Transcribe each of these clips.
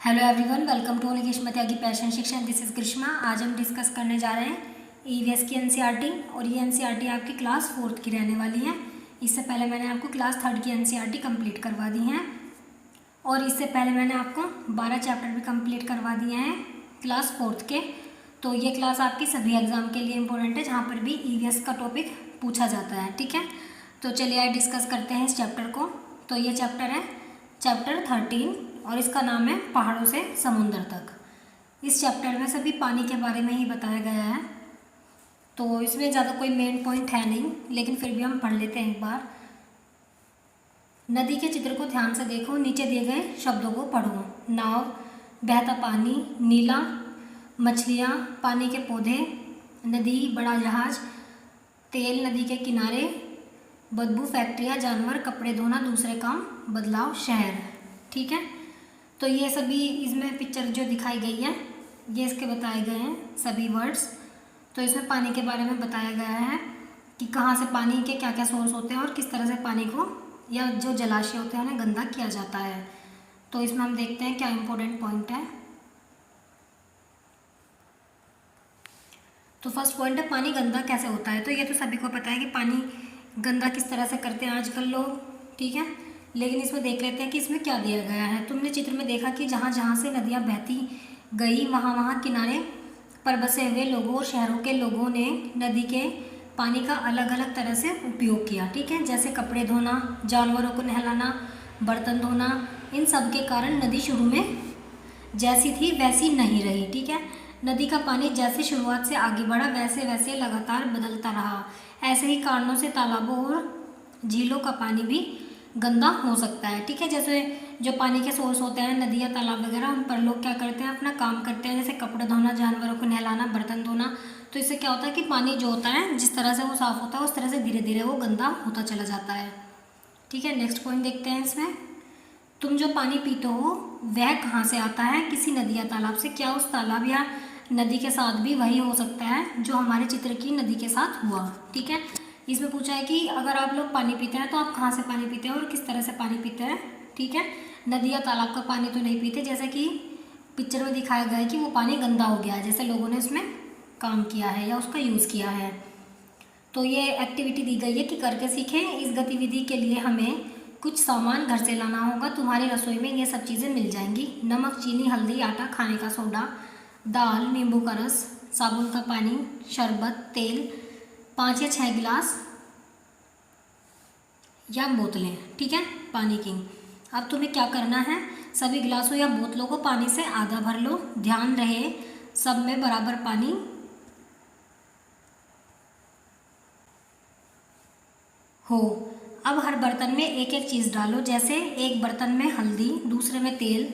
Hello everyone, welcome to Greeshma Tyagi passion Shikshan. This is Greeshma. आज हम discuss करने जा रहे हैं ईवीएस की एनसीईआरटी, और ये एनसीईआरटी आपकी क्लास 4th की रहने वाली है। इससे पहले मैंने आपको क्लास 3rd की एनसीईआरटी कंप्लीट करवा दी हैं, और इससे पहले मैंने आपको 12 चैप्टर भी कंप्लीट करवा दिए हैं क्लास 4th के। तो ये क्लास आपकी सभी एग्जाम के लिए इम्पोर्टेंट है, जहाँ पर भी ईवीएस का टॉपिक पूछा जाता है। ठीक है, तो चलिए आज डिस्कस करते हैं इस चैप्टर को। तो ये चैप्टर है चैप्टर 13, और इसका नाम है पहाड़ों से समुंदर तक। इस चैप्टर में सभी पानी के बारे में ही बताया गया है, तो इसमें ज़्यादा कोई मेन पॉइंट है नहीं, लेकिन फिर भी हम पढ़ लेते हैं एक बार। नदी के चित्र को ध्यान से देखो, नीचे दिए गए शब्दों को पढ़ो। नाव, बहता पानी, नीला, मछलियाँ, पानी के पौधे, नदी, बड़ा जहाज, तेल, नदी के किनारे, बदबू, फैक्ट्रियाँ, जानवर, कपड़े धोना, दूसरे काम, बदलाव, शहर। ठीक है, तो ये सभी इसमें पिक्चर जो दिखाई गई है, ये इसके बताए गए हैं सभी वर्ड्स। तो इसमें पानी के बारे में बताया गया है कि कहाँ से पानी के क्या क्या सोर्स होते हैं, और किस तरह से पानी को या जो जलाशय होते हैं उन्हें गंदा किया जाता है। तो इसमें हम देखते हैं क्या इम्पोर्टेंट पॉइंट है। तो फर्स्ट पॉइंट है पानी गंदा कैसे होता है। तो ये तो सभी को पता है कि पानी गंदा किस तरह से करते हैं आजकल लोग। ठीक है, लेकिन इसमें देख लेते हैं कि इसमें क्या दिया गया है। तुमने चित्र में देखा कि जहाँ जहाँ से नदियाँ बहती गई, वहाँ वहाँ किनारे पर बसे हुए लोगों और शहरों के लोगों ने नदी के पानी का अलग अलग तरह से उपयोग किया। ठीक है, जैसे कपड़े धोना, जानवरों को नहलाना, बर्तन धोना। इन सब के कारण नदी शुरू में जैसी थी वैसी नहीं रही। ठीक है, नदी का पानी जैसे शुरुआत से आगे बढ़ा वैसे वैसे लगातार बदलता रहा। ऐसे ही कारणों से तालाबों और झीलों का पानी भी गंदा हो सकता है। ठीक है, जैसे जो पानी के सोर्स होते हैं, नदी या तालाब वगैरह, उन पर लोग क्या करते हैं, अपना काम करते हैं, जैसे कपड़े धोना, जानवरों को नहलाना, बर्तन धोना। तो इससे क्या होता है कि पानी जो होता है, जिस तरह से वो साफ़ होता है उस तरह से धीरे धीरे वो गंदा होता चला जाता है। ठीक है, नेक्स्ट पॉइंट देखते हैं इसमें। तुम जो पानी पीते हो वह कहाँ से आता है? किसी नदी या तालाब से। क्या उस तालाब या नदी के साथ भी वही हो सकता है जो हमारे चित्र की नदी के साथ हुआ? ठीक है, इसमें पूछा है कि अगर आप लोग पानी पीते हैं तो आप कहाँ से पानी पीते हैं और किस तरह से पानी पीते हैं। ठीक है, नदी या तालाब का पानी तो नहीं पीते, जैसे कि पिक्चर में दिखाया गया है कि वो पानी गंदा हो गया है, जैसे लोगों ने उसमें काम किया है या उसका यूज़ किया है। तो ये एक्टिविटी दी गई है कि करके सीखें। इस गतिविधि के लिए हमें कुछ सामान घर से लाना होगा। तुम्हारी रसोई में ये सब चीज़ें मिल जाएंगी: नमक, चीनी, हल्दी, आटा, खाने का सोडा, दाल, नींबू का रस, साबुन का पानी, शरबत, तेल, 5 या 6 गिलास या बोतलें। ठीक है, पानी की। अब तुम्हें क्या करना है, सभी गिलासों या बोतलों को पानी से आधा भर लो। ध्यान रहे सब में बराबर पानी हो। अब हर बर्तन में एक एक चीज़ डालो, जैसे एक बर्तन में हल्दी, दूसरे में तेल,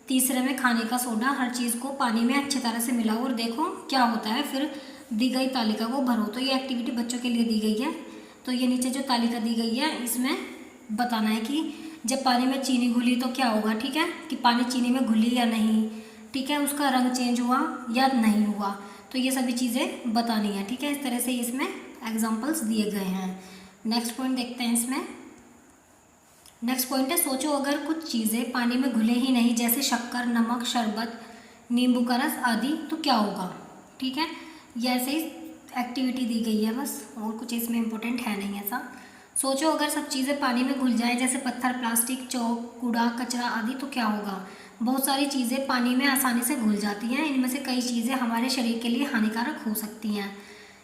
तीसरे में खाने का सोडा। हर चीज़ को पानी में अच्छी तरह से मिलाओ और देखो क्या होता है, फिर दी गई तालिका को भरो। तो ये एक्टिविटी बच्चों के लिए दी गई है। तो ये नीचे जो तालिका दी गई है, इसमें बताना है कि जब पानी में चीनी घुली तो क्या होगा। ठीक है, कि पानी चीनी में घुली या नहीं। ठीक है, उसका रंग चेंज हुआ या नहीं हुआ। तो ये सभी चीज़ें बतानी है। ठीक है, इस तरह से इसमें एग्जाम्पल्स दिए गए हैं। नेक्स्ट पॉइंट देखते हैं इसमें। नेक्स्ट पॉइंट है, सोचो अगर कुछ चीज़ें पानी में घुले ही नहीं, जैसे शक्कर, नमक, शरबत, नींबू का रस आदि, तो क्या होगा। ठीक है, ये ऐसे ही एक्टिविटी दी गई है बस, और कुछ इसमें इम्पोर्टेंट है नहीं ऐसा। सोचो अगर सब चीज़ें पानी में घुल जाए, जैसे पत्थर, प्लास्टिक, चौक, कूड़ा, कचरा आदि, तो क्या होगा। बहुत सारी चीज़ें पानी में आसानी से घुल जाती हैं। इनमें से कई चीज़ें हमारे शरीर के लिए हानिकारक हो सकती हैं,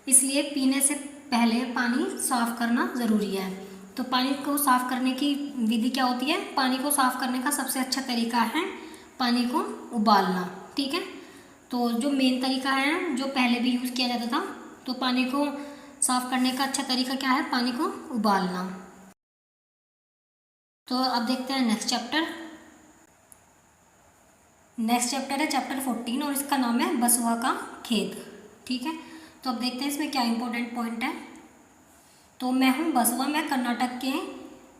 इसलिए पीने से पहले पानी साफ़ करना ज़रूरी है। तो पानी को साफ़ करने की विधि क्या होती है? पानी को साफ़ करने का सबसे अच्छा तरीका है पानी को उबालना। ठीक है, तो जो मेन तरीका है, जो पहले भी यूज़ किया जाता था, तो पानी को साफ़ करने का अच्छा तरीका क्या है? पानी को उबालना। तो अब देखते हैं नेक्स्ट चैप्टर। नेक्स्ट चैप्टर है चैप्टर 14, और इसका नाम है बसुआ का खेत। ठीक है, तो अब देखते हैं इसमें क्या इंपॉर्टेंट पॉइंट है। तो मैं हूँ बसुआ, मैं कर्नाटक के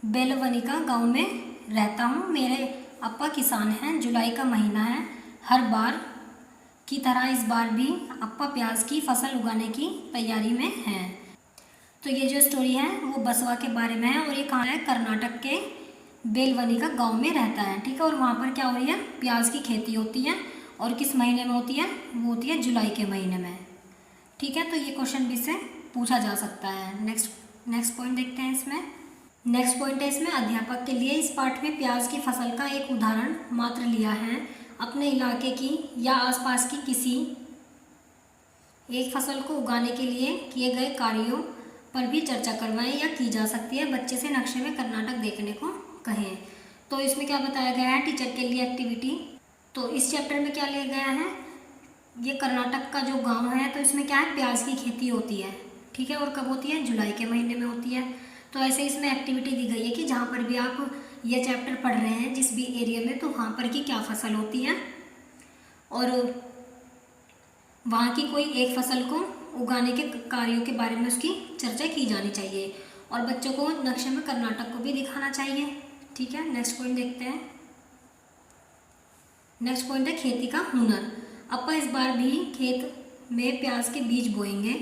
बेलवनिका गांव में रहता हूँ। मेरे अप्पा किसान हैं। जुलाई का महीना है। हर बार की तरह इस बार भी अप्पा प्याज की फसल उगाने की तैयारी में हैं। तो ये जो स्टोरी है वो बसवा के बारे में है, और ये कहाँ है? कर्नाटक के बेलवनी का गांव में रहता है, ठीक है। और वहाँ पर क्या हो रही है, प्याज की खेती होती है। और किस महीने में होती है, वो होती है जुलाई के महीने में, ठीक है। तो ये क्वेश्चन भी से पूछा जा सकता है। नेक्स्ट पॉइंट देखते हैं इसमें। नेक्स्ट पॉइंट है इसमें, अध्यापक के लिए इस पाठ में प्याज की फसल का एक उदाहरण मात्र लिया है। अपने इलाके की या आसपास की किसी एक फसल को उगाने के लिए किए गए कार्यों पर भी चर्चा करवाएं या की जा सकती है। बच्चे से नक्शे में कर्नाटक देखने को कहें। तो इसमें क्या बताया गया है, टीचर के लिए एक्टिविटी। तो इस चैप्टर में क्या लिया गया है, ये कर्नाटक का जो गांव है, तो इसमें क्या है, प्याज की खेती होती है, ठीक है। और कब होती है, जुलाई के महीने में होती है। तो ऐसे इसमें एक्टिविटी दी गई है कि जहाँ पर भी आप ये चैप्टर पढ़ रहे हैं जिस भी एरिया में, तो वहाँ पर की क्या फसल होती है और वहाँ की कोई एक फसल को उगाने के कार्यों के बारे में उसकी चर्चा की जानी चाहिए। और बच्चों को नक्शे में कर्नाटक को भी दिखाना चाहिए, ठीक है। नेक्स्ट पॉइंट देखते हैं। नेक्स्ट पॉइंट है खेती का हुनर। अपा इस बार भी खेत में प्याज के बीज बोएंगे।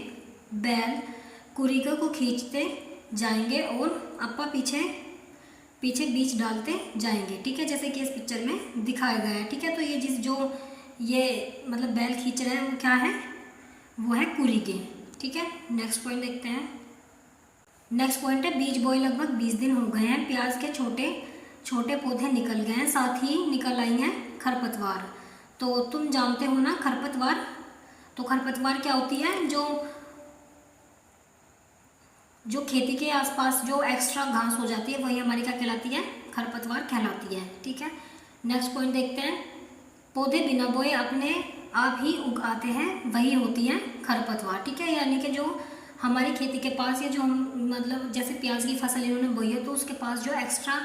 बैल कुरिका को खींचते जाएंगे और अपा पीछे पीछे बीज डालते जाएंगे, ठीक है, जैसे कि इस पिक्चर में दिखाया गया है, ठीक है। तो ये ये मतलब बैल खींच रहे हैं वो क्या है, वो है कुरिके, ठीक है। नेक्स्ट पॉइंट देखते हैं। नेक्स्ट पॉइंट है, बीज बोए लगभग 20 दिन हो गए हैं। प्याज के छोटे छोटे पौधे निकल गए हैं, साथ ही निकल आई हैं खरपतवार। तो तुम जानते हो ना खरपतवार, तो खरपतवार क्या होती है, जो खेती के आसपास जो एक्स्ट्रा घास हो जाती है वही हमारी क्या कहलाती है, खरपतवार कहलाती है, ठीक है। नेक्स्ट पॉइंट देखते हैं। पौधे बिना बोए अपने आप ही उग आते हैं, वही होती है खरपतवार, ठीक है। यानी कि जो हमारी खेती के पास ये जो हम मतलब जैसे प्याज की फसल इन्होंने बोई है, तो उसके पास जो एक्स्ट्रा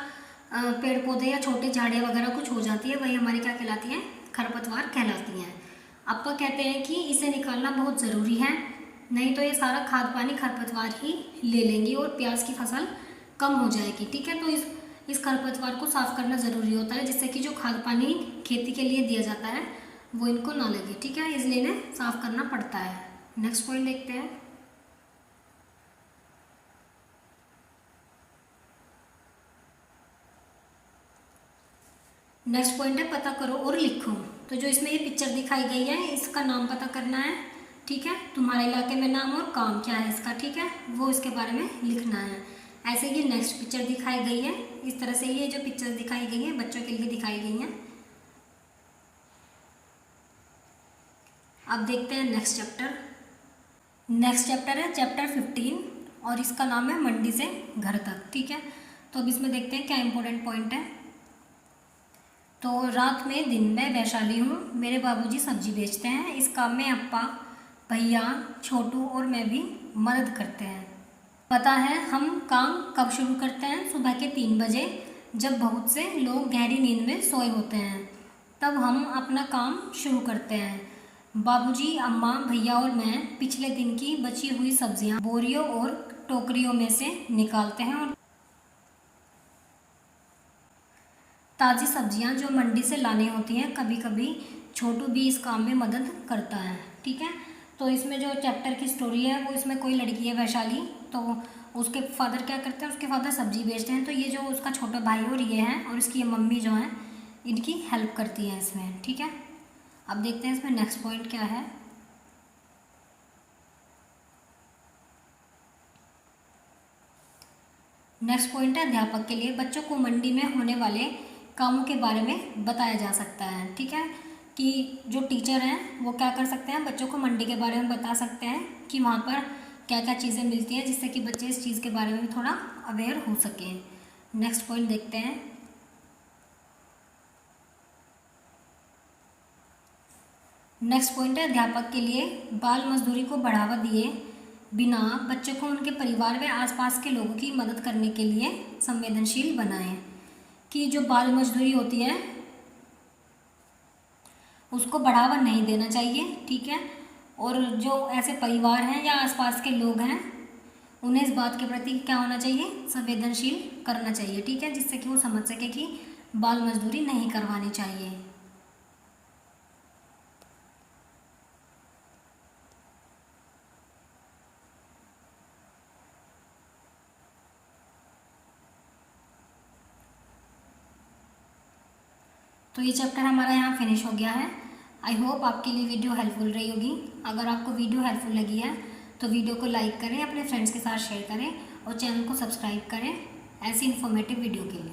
पेड़ पौधे या छोटे झाड़ियाँ वगैरह कुछ हो जाती है, वही हमारी क्या कहलाती हैं, खरपतवार कहलाती हैं। आपका कहते हैं कि इसे निकालना बहुत ज़रूरी है, नहीं तो ये सारा खाद पानी खरपतवार ही ले लेंगी और प्याज की फसल कम हो जाएगी, ठीक है। तो इस खरपतवार को साफ करना ज़रूरी होता है, जिससे कि जो खाद पानी खेती के लिए दिया जाता है वो इनको ना लगे, ठीक है, इसलिए इन्हें साफ करना पड़ता है। नेक्स्ट पॉइंट देखते हैं। नेक्स्ट पॉइंट है, पता करो और लिखो। तो जो इसमें ये पिक्चर दिखाई गई है, इसका नाम पता करना है, ठीक है। तुम्हारे इलाके में नाम और काम क्या है इसका, ठीक है, वो इसके बारे में लिखना है। ऐसे ये नेक्स्ट पिक्चर दिखाई गई है, इस तरह से ये जो पिक्चर दिखाई गई है बच्चों के लिए दिखाई गई हैं। अब देखते हैं नेक्स्ट चैप्टर। नेक्स्ट चैप्टर है चैप्टर 15 और इसका नाम है मंडी से घर तक, ठीक है। तो अब इसमें देखते हैं क्या इंपॉर्टेंट पॉइंट है। तो रात में दिन में वैशाली हूँ, मेरे बाबूजी सब्जी बेचते हैं। इस काम में अप्पा, भैया, छोटू और मैं भी मदद करते हैं। पता है हम काम कब शुरू करते हैं, सुबह के 3 बजे, जब बहुत से लोग गहरी नींद में सोए होते हैं, तब हम अपना काम शुरू करते हैं। बाबूजी, अम्मा, भैया और मैं पिछले दिन की बची हुई सब्जियां बोरियों और टोकरियों में से निकालते हैं और ताज़ी सब्जियां जो मंडी से लानी होती हैं। कभी कभी छोटू भी इस काम में मदद करता है, ठीक है। तो इसमें जो चैप्टर की स्टोरी है वो, इसमें कोई लड़की है वैशाली, तो उसके फादर क्या करते हैं, उसके फादर सब्जी बेचते हैं। तो ये जो उसका छोटा भाई और ये है और इसकी मम्मी जो है, इनकी हेल्प करती है इसमें, ठीक है। अब देखते हैं इसमें नेक्स्ट पॉइंट क्या है। नेक्स्ट पॉइंट है अध्यापक के लिए, बच्चों को मंडी में होने वाले कामों के बारे में बताया जा सकता है, ठीक है। कि जो टीचर हैं वो क्या कर सकते हैं, बच्चों को मंडी के बारे में बता सकते हैं कि वहाँ पर क्या क्या चीज़ें मिलती हैं, जिससे कि बच्चे इस चीज़ के बारे में भी थोड़ा अवेयर हो सकें। नेक्स्ट पॉइंट देखते हैं। नेक्स्ट पॉइंट है अध्यापक के लिए, बाल मजदूरी को बढ़ावा दिए बिना बच्चों को उनके परिवार व आसपास के लोगों की मदद करने के लिए संवेदनशील बनाएं। कि जो बाल मजदूरी होती है उसको बढ़ावा नहीं देना चाहिए, ठीक है। और जो ऐसे परिवार हैं या आसपास के लोग हैं, उन्हें इस बात के प्रति क्या होना चाहिए, संवेदनशील करना चाहिए, ठीक है, जिससे कि वो समझ सके कि बाल मजदूरी नहीं करवानी चाहिए। तो ये चैप्टर हमारा यहाँ फिनिश हो गया है। आई होप आपके लिए वीडियो हेल्पफुल रही होगी। अगर आपको वीडियो हेल्पफुल लगी है तो वीडियो को लाइक करें, अपने फ्रेंड्स के साथ शेयर करें और चैनल को सब्सक्राइब करें ऐसी इन्फॉर्मेटिव वीडियो के लिए।